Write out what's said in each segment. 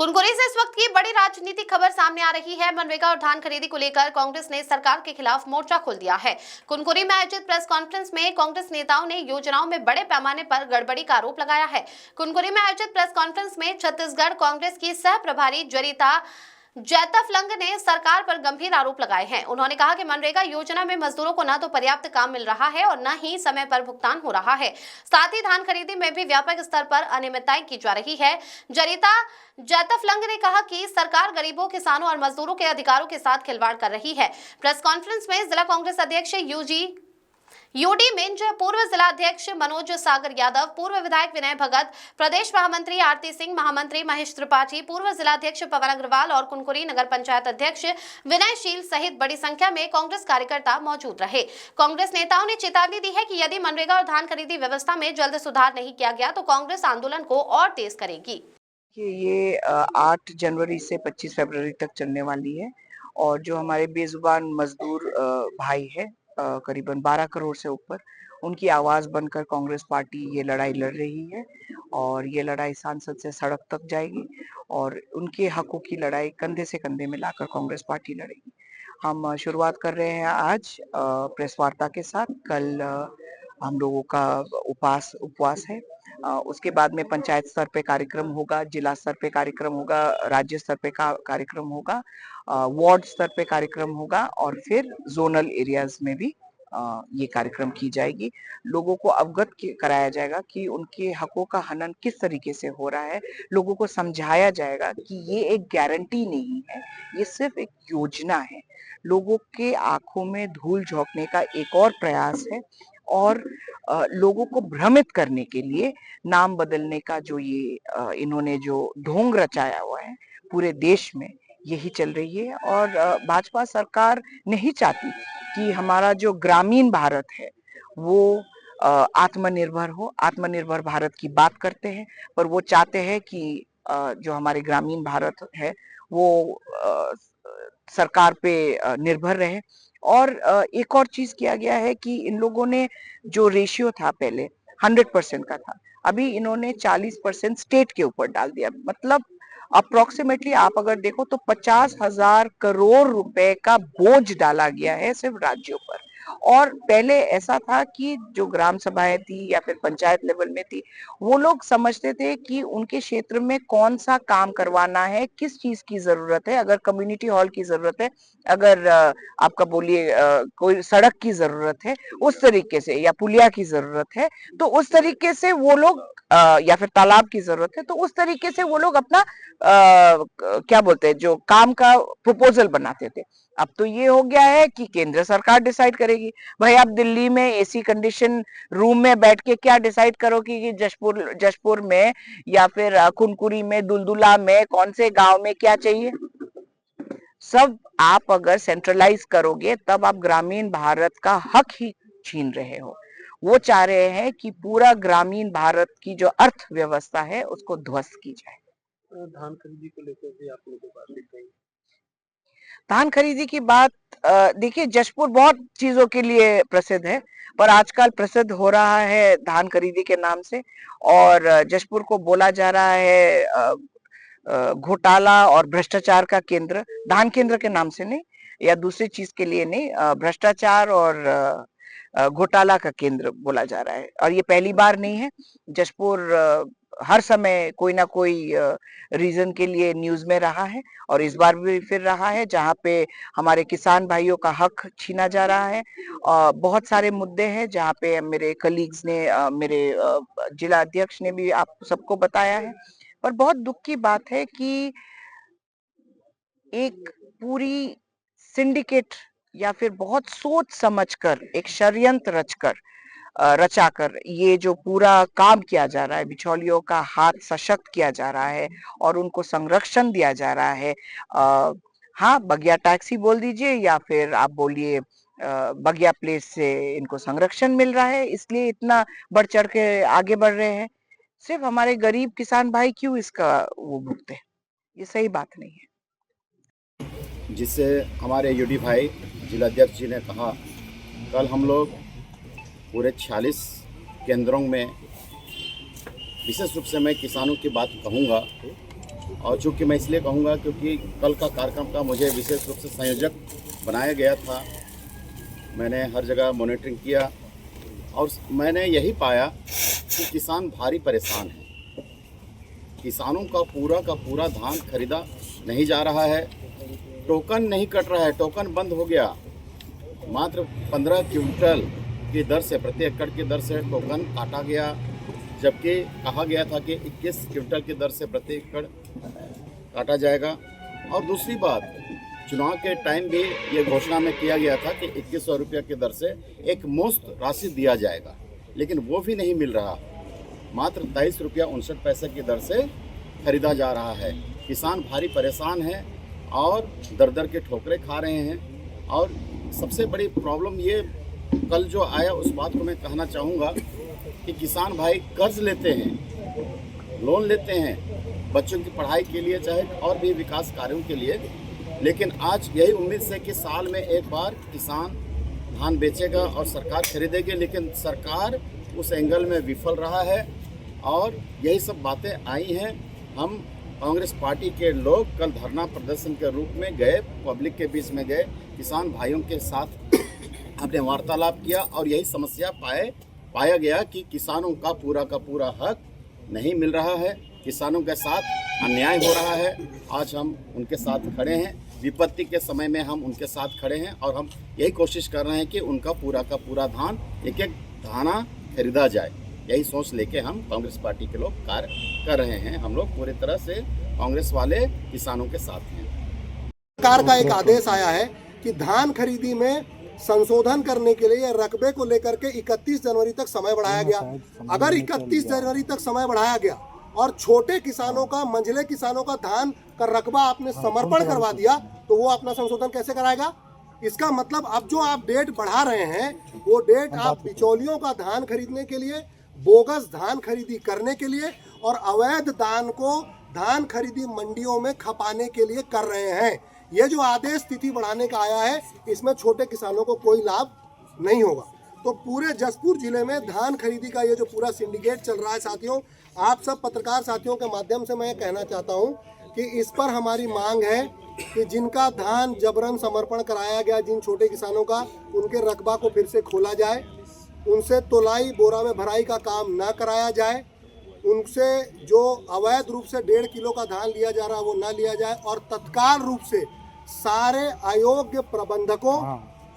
कुनकुरी से इस वक्त की बड़ी राजनीतिक खबर सामने आ रही है। मनरेगा और धान खरीदी को लेकर कांग्रेस ने सरकार के खिलाफ मोर्चा खोल दिया है। कुनकुरी में आयोजित प्रेस कॉन्फ्रेंस में कांग्रेस नेताओं ने योजनाओं में बड़े पैमाने पर गड़बड़ी का आरोप लगाया है। कुनकुरी में आयोजित प्रेस कॉन्फ्रेंस में छत्तीसगढ़ कांग्रेस की सह प्रभारी जरिता जैतफलंग ने सरकार पर गंभीर आरोप लगाए हैं। उन्होंने कहा कि मनरेगा योजना में मजदूरों को न तो पर्याप्त काम मिल रहा है और न ही समय पर भुगतान हो रहा है। साथ ही धान खरीदी में भी व्यापक स्तर पर अनियमितताएं की जा रही है। जरिता जैतफलंग ने कहा कि सरकार गरीबों, किसानों और मजदूरों के अधिकारों के साथ खिलवाड़ कर रही है। प्रेस कॉन्फ्रेंस में जिला कांग्रेस अध्यक्ष यूडी मिंज, पूर्व जिला अध्यक्ष मनोज सागर यादव, पूर्व विधायक विनय भगत, प्रदेश महामंत्री आरती सिंह, महामंत्री महेश त्रिपाठी, पूर्व जिला अध्यक्ष पवन अग्रवाल और कुनकुरी नगर पंचायत अध्यक्ष विनय शील सहित बड़ी संख्या में कांग्रेस कार्यकर्ता मौजूद रहे। कांग्रेस नेताओं ने चेतावनी दी है कि यदि मनरेगा और धान खरीदी व्यवस्था में जल्द सुधार नहीं किया गया तो कांग्रेस आंदोलन को और तेज करेगी। ये 8 जनवरी से 25 फरवरी तक चलने वाली है और जो हमारे बेजुबान मजदूर भाई है, करीबन 12 करोड़ से ऊपर, उनकी आवाज बनकर कांग्रेस पार्टी ये लड़ाई लड़ रही है और ये लड़ाई सांसद से सड़क तक जाएगी और उनके हकों की लड़ाई कंधे से कंधे मिलाकर कांग्रेस पार्टी लड़ेगी। हम शुरुआत कर रहे हैं आज प्रेस वार्ता के साथ। कल हम लोगों का उपवास है। उसके बाद में पंचायत स्तर पे कार्यक्रम होगा, जिला स्तर पे कार्यक्रम होगा, राज्य स्तर पे कार्यक्रम होगा, वार्ड स्तर पे कार्यक्रम होगा और फिर जोनल एरियाज में भी ये कार्यक्रम की जाएगी। लोगों को अवगत कराया जाएगा कि उनके हकों का हनन किस तरीके से हो रहा है। लोगों को समझाया जाएगा कि ये एक गारंटी नहीं है, ये सिर्फ एक योजना है। लोगों के आंखों में धूल झोंकने का एक और प्रयास है और लोगों को भ्रमित करने के लिए नाम बदलने का जो ये इन्होंने जो ढोंग रचाया हुआ है पूरे देश में, यही चल रही है। और भाजपा सरकार नहीं चाहती कि हमारा जो ग्रामीण भारत है वो आत्मनिर्भर हो। आत्मनिर्भर भारत की बात करते हैं पर वो चाहते हैं कि जो हमारे ग्रामीण भारत है वो सरकार पे निर्भर रहे। और एक और चीज किया गया है कि इन लोगों ने जो रेशियो था पहले 100% का था, अभी इन्होंने 40% स्टेट के ऊपर डाल दिया। मतलब अप्रोक्सीमेटली आप अगर देखो तो 50,000 करोड़ रुपए का बोझ डाला गया है सिर्फ राज्यों पर। और पहले ऐसा था कि जो ग्राम सभाएं थी या फिर पंचायत लेवल में थी, वो लोग समझते थे कि उनके क्षेत्र में कौन सा काम करवाना है, किस चीज की जरूरत है। अगर कम्युनिटी हॉल की जरूरत है, अगर आपका बोलिए कोई सड़क की जरूरत है उस तरीके से, या पुलिया की जरूरत है तो उस तरीके से वो लोग या फिर तालाब की जरूरत है तो उस तरीके से वो लोग अपना क्या बोलते हैं जो काम का प्रपोजल बनाते थे। अब तो ये हो गया है कि केंद्र सरकार डिसाइड करेगी। भाई आप दिल्ली में एसी कंडीशन रूम में बैठ के क्या डिसाइड करोगे कि जशपुर में या फिर कुनकुरी में, दुलदुला में, कौन से गांव में क्या चाहिए। सब आप अगर सेंट्रलाइज करोगे तब आप ग्रामीण भारत का हक ही छीन रहे हो। वो चाह रहे हैं कि पूरा ग्रामीण भारत की जो अर्थव्यवस्था है उसको ध्वस्त की जाए। धान खरीदी को लेकर भी आप लोगों को बात कही। धान खरीदी की बात देखिए, जशपुर बहुत चीजों के लिए प्रसिद्ध है पर आजकल प्रसिद्ध हो रहा है धान खरीदी के नाम से। और जशपुर को बोला जा रहा है घोटाला और भ्रष्टाचार का केंद्र, धान केंद्र के नाम से नहीं या दूसरी चीज के लिए नहीं, भ्रष्टाचार और घोटाला का केंद्र बोला जा रहा है। और ये पहली बार नहीं है। जशपुर हर समय कोई ना कोई रीजन के लिए न्यूज में रहा है और इस बार भी फिर रहा है, जहाँ पे हमारे किसान भाइयों का हक छीना जा रहा है। बहुत सारे मुद्दे हैं जहाँ पे मेरे कलीग्स ने, मेरे जिला अध्यक्ष ने भी आप सबको बताया है। पर बहुत दुख की बात है कि एक पूरी सिंडिकेट या फिर बहुत सोच समझकर एक षड्यंत्र रचाकर ये जो पूरा काम किया जा रहा है, बिचौलियों का हाथ सशक्त किया जा रहा है और उनको संरक्षण दिया जा रहा है। हाँ, बगिया टैक्सी बोल दीजिए या फिर आप बोलिए बगिया प्लेस से इनको संरक्षण मिल रहा है, इसलिए इतना बढ़ चढ़ के आगे बढ़ रहे हैं। सिर्फ हमारे गरीब किसान भाई क्यों इसका वो भुगते? ये सही बात नहीं है। जिससे हमारे यूडी भाई जिलाध्यक्ष जी ने कहा, कल हम लोग पूरे 46 केंद्रों में, विशेष रूप से मैं किसानों की बात कहूँगा, और चूँकि मैं इसलिए कहूँगा क्योंकि कल का कार्यक्रम का मुझे विशेष रूप से संयोजक बनाया गया था। मैंने हर जगह मॉनिटरिंग किया और मैंने यही पाया कि किसान भारी परेशान हैं। किसानों का पूरा धान खरीदा नहीं जा रहा है, टोकन नहीं कट रहा है, टोकन बंद हो गया। मात्र 15 क्विंटल की दर से, प्रति एकड़ की दर से टोकन काटा गया, जबकि कहा गया था कि 21 क्विंटल की दर से प्रति एकड़ काटा जाएगा। और दूसरी बात, चुनाव के टाइम भी ये घोषणा में किया गया था कि 2100 रुपये की दर से एक मुफ्त राशि दिया जाएगा, लेकिन वो भी नहीं मिल रहा। मात्र 23 रुपया 59 पैसे की दर से खरीदा जा रहा है। किसान भारी परेशान हैं और दर के ठोकरे खा रहे हैं। और सबसे बड़ी प्रॉब्लम ये कल जो आया उस बात को मैं कहना चाहूँगा कि किसान भाई कर्ज लेते हैं, लोन लेते हैं बच्चों की पढ़ाई के लिए, चाहे और भी विकास कार्यों के लिए, लेकिन आज यही उम्मीद से कि साल में एक बार किसान धान बेचेगा और सरकार खरीदेगी, लेकिन सरकार उस एंगल में विफल रहा है। और यही सब बातें आई हैं। हम कांग्रेस पार्टी के लोग कल धरना प्रदर्शन के रूप में गए, पब्लिक के बीच में गए, किसान भाइयों के साथ हमने वार्तालाप किया और यही समस्या पाया गया कि किसानों का पूरा हक नहीं मिल रहा है, किसानों के साथ अन्याय हो रहा है। आज हम उनके साथ खड़े हैं, विपत्ति के समय में हम उनके साथ खड़े हैं और हम यही कोशिश कर रहे हैं कि उनका पूरा धान एक दाना खरीदा जाए। यही सोच लेके हम कांग्रेस पार्टी के लोग कार्य कर रहे हैं। हम लोग पूरी तरह से कांग्रेस वाले किसानों के साथ हैं। सरकार का एक आदेश आया है कि धान खरीदी में संशोधन करने के लिए रकबे को लेकर के 31 जनवरी तक समय बढ़ाया गया। अगर 31 जनवरी तक समय बढ़ाया गया और छोटे किसानों का, मंझले किसानों का धान का रकबा आपने समर्पण करवा दिया, तो वो अपना संशोधन कैसे कराएगा? इसका मतलब अब जो आप डेट बढ़ा रहे हैं, वो डेट आप बिचौलियों का धान खरीदने के लिए, बोगस धान खरीदी करने के लिए और अवैध धान खरीदी मंडियों में खपाने के लिए कर रहे हैं। ये जो आदेश तिथि बढ़ाने का आया है, इसमें छोटे किसानों को कोई लाभ नहीं होगा। तो पूरे जसपुर जिले में धान खरीदी का ये जो पूरा सिंडिकेट चल रहा है साथियों, आप सब पत्रकार साथियों के माध्यम से मैं कहना चाहता हूँ कि इस पर हमारी मांग है कि जिनका धान जबरन समर्पण कराया गया, जिन छोटे किसानों का, उनके रकबा को फिर से खोला जाए, उनसे तोलाई बोरा में भराई का काम ना कराया जाए, उनसे जो अवैध रूप से 1.5 किलो का धान लिया जा रहा है वो ना लिया जाए और तत्काल रूप से सारे अयोग्य प्रबंधकों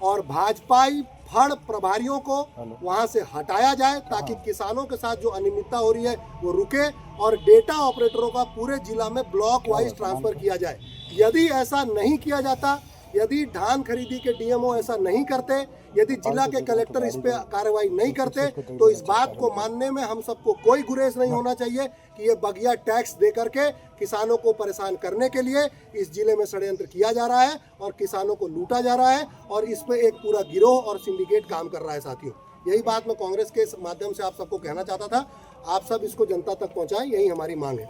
और भाजपाई फड़ प्रभारियों को वहां से हटाया जाए, ताकि किसानों के साथ जो अनियमितता हो रही है वो रुके और डेटा ऑपरेटरों का पूरे जिला में ब्लॉक वाइज ट्रांसफर किया जाए। यदि ऐसा नहीं किया जाता, यदि धान खरीदी के डीएमओ ऐसा नहीं करते, यदि जिला के कलेक्टर इस पे कार्रवाई नहीं करते, तो इस बात को मानने में हम सबको कोई गुरेज नहीं होना चाहिए कि ये बगिया टैक्स दे करके किसानों को परेशान करने के लिए इस जिले में षड्यंत्र किया जा रहा है और किसानों को लूटा जा रहा है और इस पे एक पूरा गिरोह और सिंडिकेट काम कर रहा है साथियों। यही बात मैं कांग्रेस के माध्यम से आप सबको कहना चाहता था। आप सब इसको जनता तक पहुंचाएं, यही हमारी मांग है।